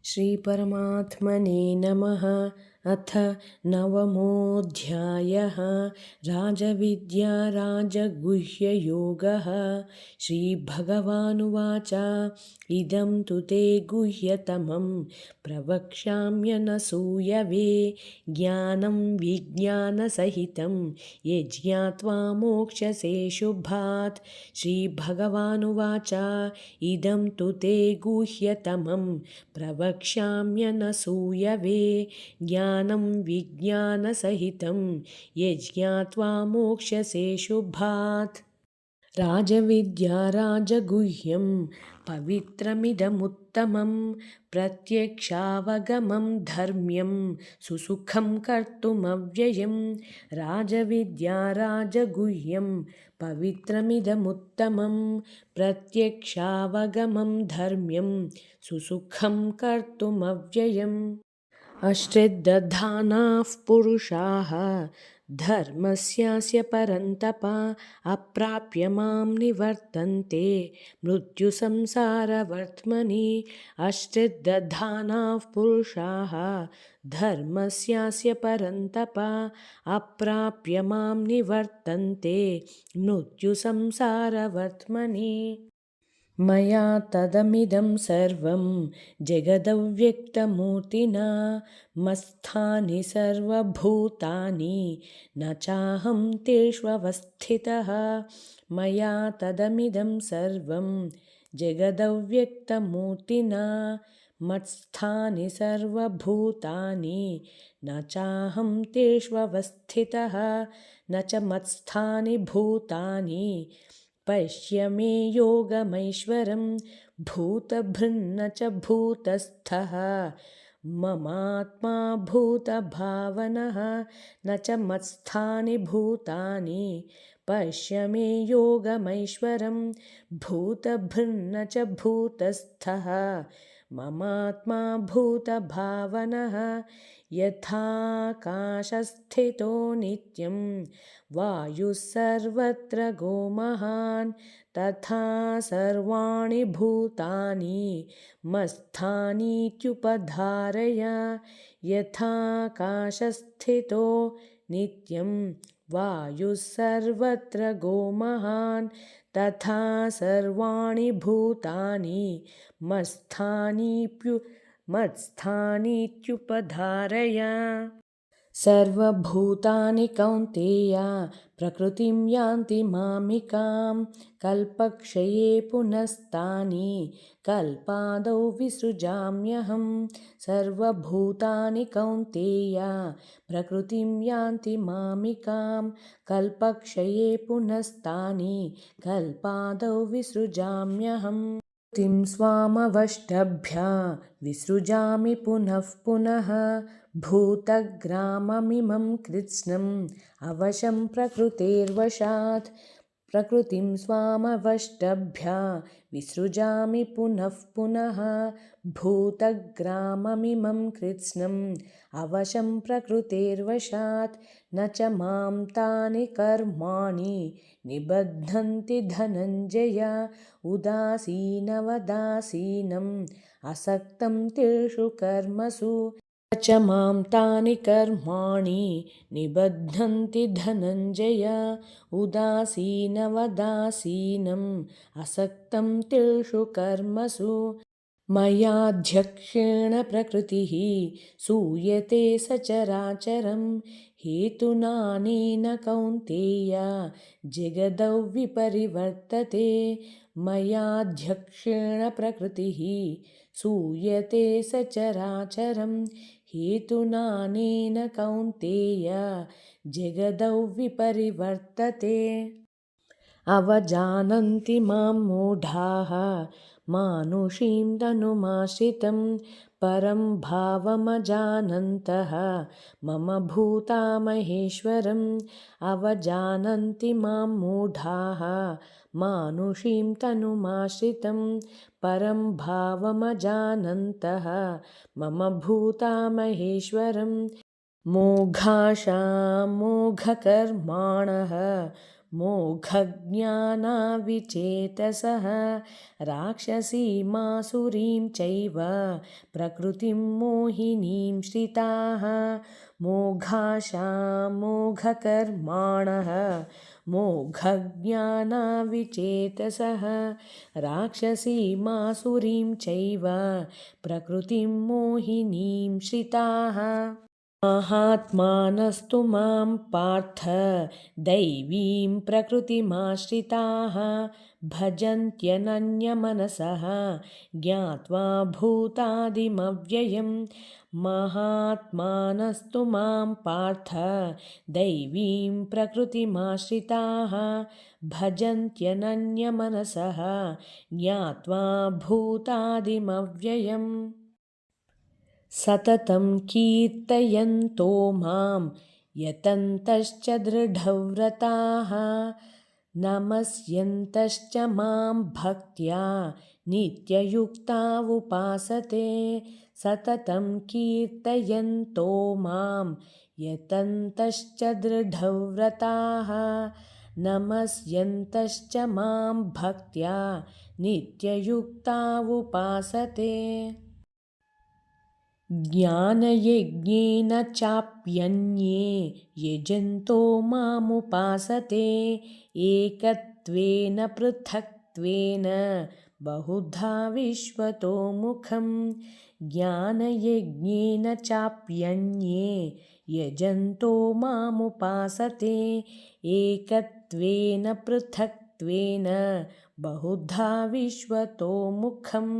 श्रीपरमात्मने नमः। अथ नवमोऽध्यायः। राजविद्या राजगुह्ययोगः। श्रीभगवानुवाच इदं तु ते गुह्यतमं प्रवक्ष्याम्यनसूयवे ज्ञानं विज्ञानसहितं यज्ञात्वा मोक्ष्यसे शुभात्। श्रीभगवानुवाच इदं तु ते गुह्यतमं प्रवक्ष्याम्यनसूयवे ज्ञानं विज्ञानसहितं यज्ञात्वा मोक्ष्यसे शुभात्। राजविद्या राजगुह्यं पवित्रमिदमुत्तमं प्रत्यक्षावगमं धर्म्यं सुसुखं कर्तुमव्ययम्। राजविद्या राजगुह्यं पवित्रमिदमुत्तमं प्रत्यक्षावगमं धर्म्यं सुसुखं कर्तुमव्ययम्। अश्रद्धधानाः पुरुषाः धर्मस्यास्य परन्तप अप्राप्य मां निवर्तन्ते मृत्युसंसारवर्त्मनि। अश्रद्धधानाः पुरुषाः धर्मस्यास्य परन्तप अप्राप्य मां निवर्तन्ते मृत्युसंसारवर्त्मनि। मया तदमिदं सर्वं जगदव्यक्तमूर्तिना मत्स्थानि सर्वभूतानि न चाहं तेष्वस्थितः। मया तदमिदं सर्वं जगदव्यक्तमूर्तिना मत्स्थानि सर्वभूतानि न चाहं तेष्वस्थितः। न च मत्स्थानि भूतानि पश्य मे योगमैश्वरं भूतभृन्न च भूतस्थः ममात्मा भूतभावनः। न च मत्स्थानि भूतानि पश्य मे योगमैश्वरं भूतभृन्न च भूतस्थः ममात्मा भूतभावनः। यथाकाशस्थितो नित्यं वायुः सर्वत्र गोमहान् तथा सर्वाणि भूतानि मत्स्थानीत्युपधारय। यथाकाशस्थितो नित्यं वायुः सर्वत्र गोमहान् तथा सर्वाणि भूतानि मत्स्थानीत्युपधारय। सर्वभूतानि कौन्तेय प्रकृतिं यान्ति मामिकां कल्पक्षये पुनस्तानि कल्पादौ विसृजाम्यहम्। सर्वभूतानि कौन्तेय प्रकृतिं यान्ति मामिकां कल्पक्षये पुनस्तानि कल्पादौ विसृजाम्यहम्। प्रकृतिं स्वामवष्टभ्य विसृजामि पुनः पुनः भूतग्राममिमं कृत्स्नम् अवशं प्रकृतेर्वशात्। प्रकृतिं स्वामवष्टभ्य विसृजामि पुनः पुनः भूतग्राममिमं कृत्स्नम् अवशं प्रकृतेर्वशात्। न च मां तानि कर्माणि निबध्नन्ति धनञ्जय उदासीनवदासीनम् असक्तं तेषु कर्मसु। न च मां तानि कर्माणि निबध्नन्ति धनञ्जय उदासीनवदासीनम् असक्तं तेषु कर्मसु। मयाध्यक्षेण प्रकृतिः सूयते सचराचरं हेतुनानेन कौन्तेय जगदव्यपरिवर्तते। मयाध्यक्षेण प्रकृतिः सूयते सचराचरं हेतुनानेन कौन्तेय जगदव्यपरिवर्तते। अवजानन्ति मां मूढाः मानुषीं तनुमाश्रितं परं भावमजानन्तः मम भूतामहेश्वरम्। अवजानन्ति मां मूढाः मानुषीं तनुमाश्रितं परं भावमजानन्तः मम भूतामहेश्वरम्। मोघाशा मोघकर्माणः मोघज्ञानाविचेतसः राक्षसीमासुरीं चैव प्रकृतिं मोहिनीं श्रिताः मोघाशा मोघकर्माणः मोघज्ञानाविचेतसः राक्षसीमासुरीं चैव प्रकृतिं मोहिनीं श्रिताः महात्मानस्तु मां पार्थ दैवीं प्रकृतिमाश्रिताः भजन्त्यनन्यमनसः ज्ञात्वा भूतादिमव्ययं महात्मानस्तु मां पार्थ दैवीं प्रकृतिमाश्रिताः भजन्त्यनन्यमनसः ज्ञात्वा भूतादिमव्ययम् सततं कीर्तयन्तो मां यतन्तश्च दृढव्रताः नमस्यन्तश्च मां भक्त्या नित्ययुक्ता उपासते सततं कीर्तयन्तो मां यतन्तश्च दृढव्रताः नमस्यन्तश्च मां भक्त्या नित्ययुक्ता उपासते ज्ञानयज्ञेन चाप्यन्ये यजन्तो मामुपासते एकत्वेन पृथक्त्वेन बहुधा विश्वतो मुखं ज्ञानयज्ञेन चाप्यन्ये यजन्तो मामुपासते एकत्वेन पृथक्त्वेन बहुधा विश्वतो मुखम्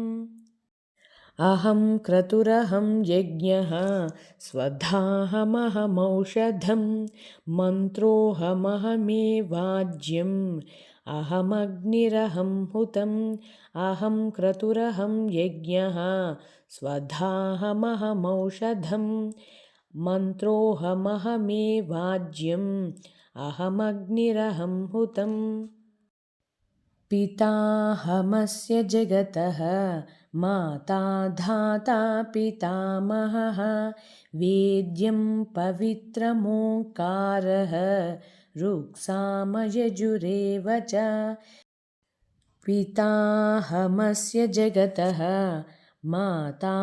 अहं क्रतुरहं यज्ञः स्वधाहमहमौषधं मन्त्रोऽहमहमेवाज्यम् अहमग्निरहं हुतम् अहं क्रतुरहं यज्ञः स्वधाहमहमौषधं मन्त्रोऽहमहमेवाज्यम् अहमग्निरहं हुतम् पिताहमस्य जगतः माता धाता पितामहः वेद्यं पवित्रमोङ्कारः ऋक्सामयजुरेव च पिताहमस्य जगतः माता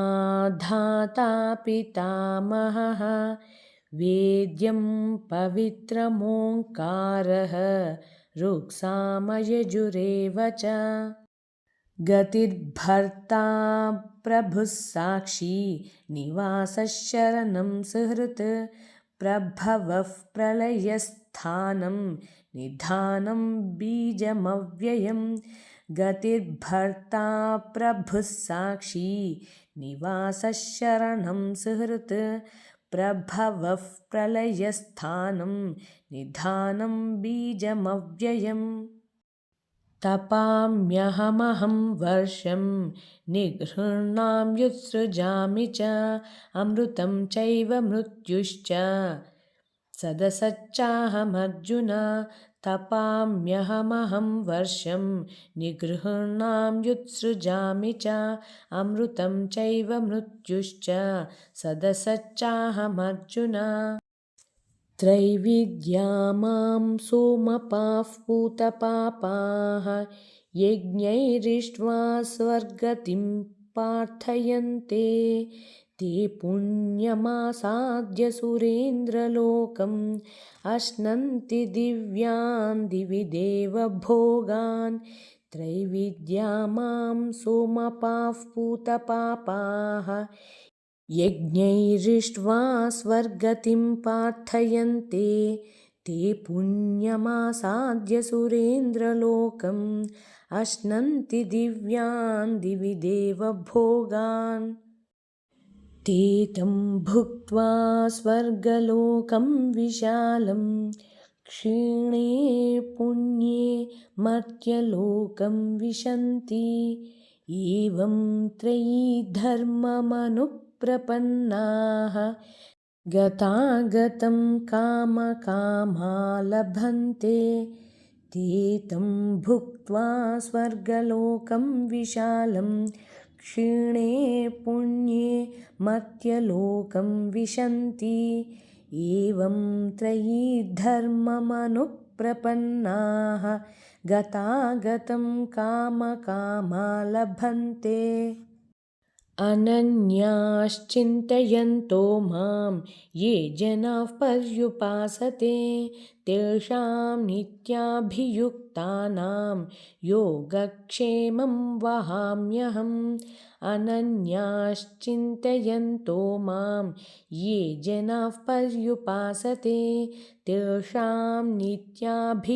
धाता पितामहः वेद्यं पवित्रमोङ्कारः ऋक्सामयजुरेव च गतिर्भर्ता प्रभुः साक्षी निवासः शरणं सुहृत् प्रभवः प्रलयस्थानं निधानं बीजमव्ययम् गतिर्भर्ता प्रभुः साक्षी निवासः शरणं सुहृत् प्रभवः प्रलयस्थानं निधानं बीजमव्ययम् तपाम्यहमहं वर्षं निगृह्णाम्युत्सृजामि च अमृतं चैव मृत्युश्च सदसच्चाहमर्जुन तपाम्यहमहं वर्षं निगृह्णाम्युत्सृजामि च अमृतं चैव मृत्युश्च सदसच्चाहमर्जुन त्रैविद्या मां सोमपाः पूतपापाः यज्ञैरिष्ट्वा स्वर्गतिं प्रार्थयन्ते ते पुण्यमासाद्य सुरेन्द्रलोकम् अश्नन्ति दिव्यान् दिवि देवभोगान् त्रैविद्या मां सोमपाः पूतपापाः यज्ञैरिष्ट्वा स्वर्गतिं प्रार्थयन्ते ते पुण्यमासाद्य सुरेन्द्रलोकम् अश्नन्ति दिव्यान् दिवि देवभोगान् ते तं भुक्त्वा स्वर्गलोकं विशालं क्षीणे पुण्ये मर्त्यलोकं विशन्ति एवं त्रयी धर्ममनुप्रपन्नाः गतागतं कामकामा लभन्ते ते तं भुक्त्वा स्वर्गलोकं विशालं क्षीणे पुण्ये मर्त्यलोकं विशन्ति एवं त्रयी धर्ममनुप्रपन्नाः प्रपन्नाः गतागतं कामकामा लभन्ते अनन्याश्चिन्तयन्तो मां ये जनाः पर्युपासते तेषां नित्याभियुक्तानां योगक्षेमं वहाम्यहम् अनन्याश्चिन्तयन्तो मां ये जनाः पर्युपासते तेषां नित्याभियुक्तानां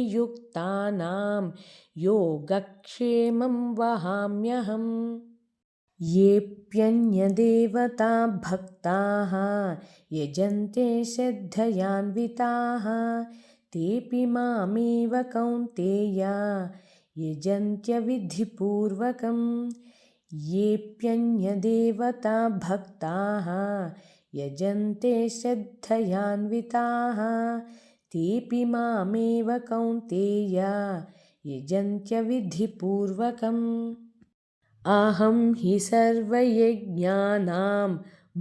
योगक्षेमं वहाम्यहम् येऽप्यन्यदेवता भक्ताः यजन्ते श्रद्धयान्विताः तेऽपि मामेव कौन्तेय यजन्त्यविधिपूर्वकं येऽप्यन्यदेवता भक्ताः यजन्ते श्रद्धयान्विताः तेऽपि मामेव कौन्तेय यजन्त्यविधिपूर्वकम् अहं हि सर्वयज्ञानां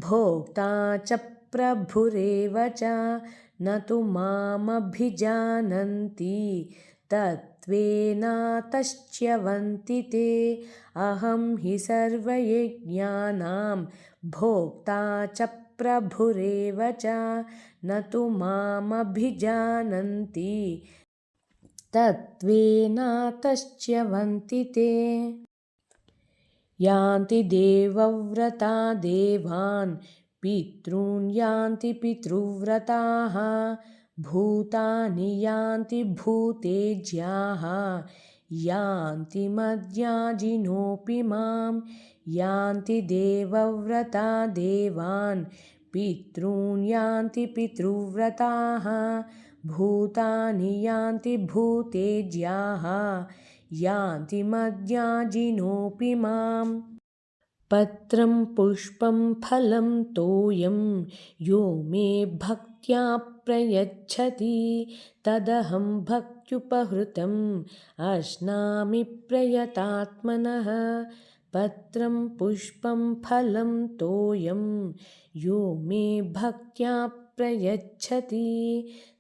भोक्ता च प्रभुरेव च न तु मामभिजानन्ति तत्त्वेनातश्च्यवन्ति ते अहं हि सर्वयज्ञानां भोक्ता च प्रभुरेव च न तु मामभिजानन्ति तत्त्वेनातश्च्यवन्ति ते यान्ति देवव्रता देवान् पितॄन् यान्ति पितृव्रताः भूतानि यान्ति भूतेज्याः यान्ति मद्याजिनोऽपि मां यान्ति देवव्रता देवान् पितॄन् यान्ति पितृव्रताः भूतानि यान्ति भूतेज्याः यान्ति मद्याजिनोऽपि माम् पत्रं पुष्पं फलं तोयं यो मे भक्त्या प्रयच्छति तदहं भक्त्युपहृतम् अश्नामि प्रयतात्मनः पत्रं पुष्पं फलं तोयं यो मे भक्त्या प्रयच्छति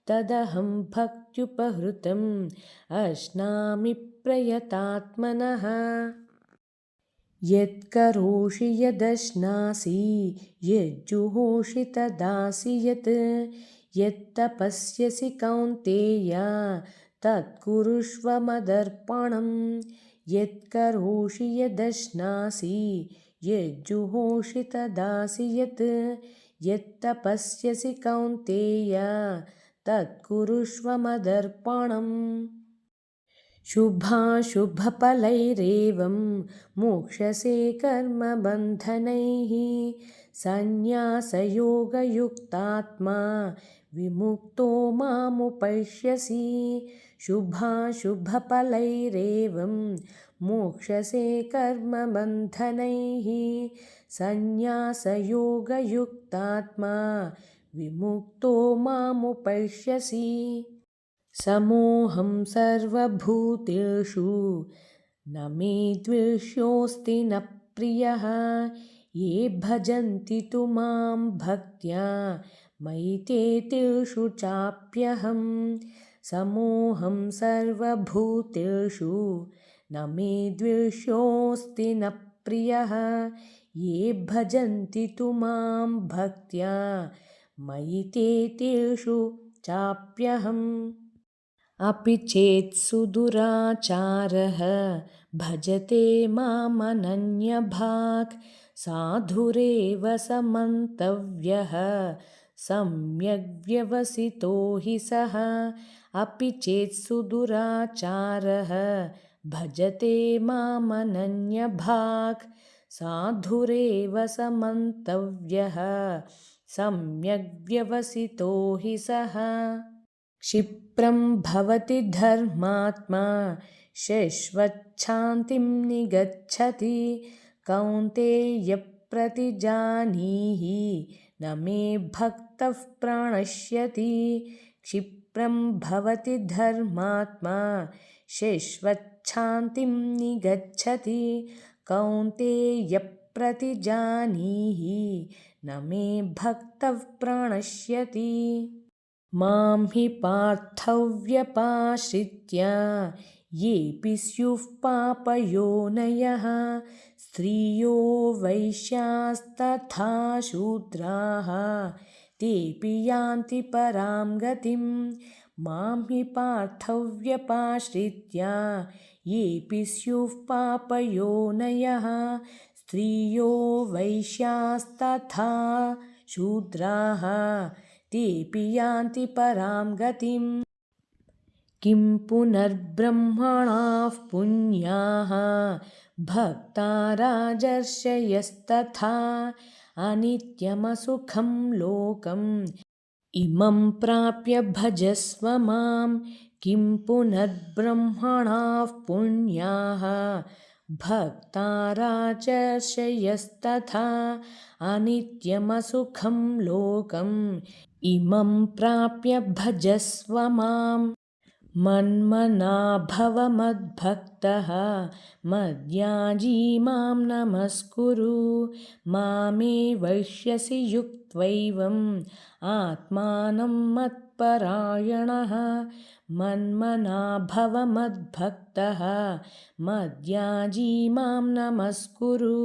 तदहं भक्त्युपहृतम् अश्नामि प्रयतात्मनः यत्करोषि यदश्नासि यज्जुहोषि तदासि यत्तपस्यसि कौन्तेय तत्कुरुष्व मदर्पणम् यत्करोषि यदश्नासि यज्जुहोषि तदासि यत्तपस्यसि कौन्तेय तत्कुरुष्व मदर्पणम् शुभाशुभफलैरेवं मोक्षसे कर्मबन्धनैः सन्न्यासयोगयुक्तात्मा विमुक्तो मामुपैष्यसि शुभाशुभफलैरेवं मोक्षसे कर्मबन्धनैः सन्न्यासयोगयुक्तात्मा विमुक्तो मामुपैष्यसि समोऽहं सर्वभूतेषु न मे द्वेष्योऽस्ति न प्रियः ये भजन्ति तु मां भक्त्या मयि ते तेषु चाप्यहं समोऽहं सर्वभूतेषु न मे द्वेष्योऽस्ति न प्रियः ये भजन्ति तु मां भक्त्या मयि ते तेषु चाप्यहम् अपि चेत् सुदुराचारः भजते मामनन्यभाक् साधुरेव समन्तव्यः सम्यग्व्यवसितो हि सः अपि चेत् सुदुराचारः भजते मामनन्यभाक् साधुरेव समन्तव्यः सम्यग्व्यवसितो हि सः क्षिप्रं भवति धर्मात्मा शश्वच्छान्तिं निगच्छति कौन्तेय प्रतिजानीहि न मे भक्तः प्रणश्यति क्षिप्रं भवति धर्मात्मा शश्वच्छान्तिं निगच्छति कौन्तेय प्रतिजानीहि न मे भक्तः प्रणश्यति मां हि पार्थव्यपाश्रित्य येऽपि स्युः पापयोनयः स्त्रियो वैश्यास्तथा शूद्राः तेऽपि यान्ति परां गतिम् मां हि पार्थव्यपाश्रित्य येऽपि स्युः पापयोनयः स्त्रियो वैश्यास्तथा शूद्राः तेऽपि यान्ति परां गतिम् किं पुनर्ब्रह्मणाः पुण्याः भक्ता राजर्षयस्तथा अनित्यमसुखं लोकम् इमं प्राप्य भजस्व मां किं पुनर्ब्रह्मणाः पुण्याः भक्ता राजर्षयस्तथा अनित्यमसुखं लोकम् इमं प्राप्य भजस्व माम् मन्मना भव मद्भक्तः मद्याजी मां नमस्कुरु मामे वैष्यसि युक्त्वैवम् आत्मानं मत्परायणः मन्मना भव मद्भक्तः मद्याजी मां नमस्कुरु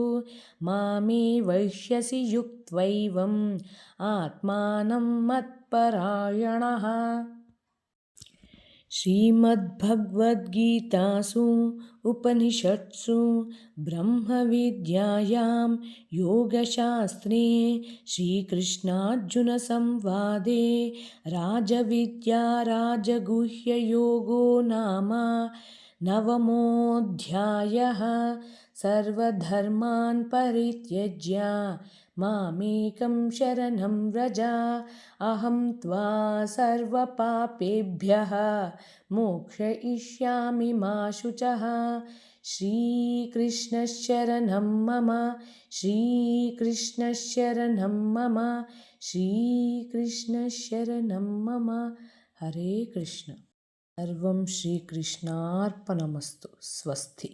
मामे वैष्यसि युक्त्वैवम् आत्मानं मत्परायणः श्रीमद्भगवद्गीतासु उपनिषत्सु ब्रह्मविद्यायां योगशास्त्रे श्रीकृष्णार्जुनसंवादे राजविद्या राजगुह्ययोगो नाम नवमोऽध्यायः सर्वधर्मान् परित्यज्य मामेकं शरणं व्रज अहं त्वा सर्वपापेभ्यः मोक्षयिष्यामि मा शुचः श्रीकृष्णशरणं मम श्रीकृष्णशरणं मम श्रीकृष्णशरणं मम हरे कृष्ण सर्वं श्रीकृष्णार्पणमस्तु स्वस्ति।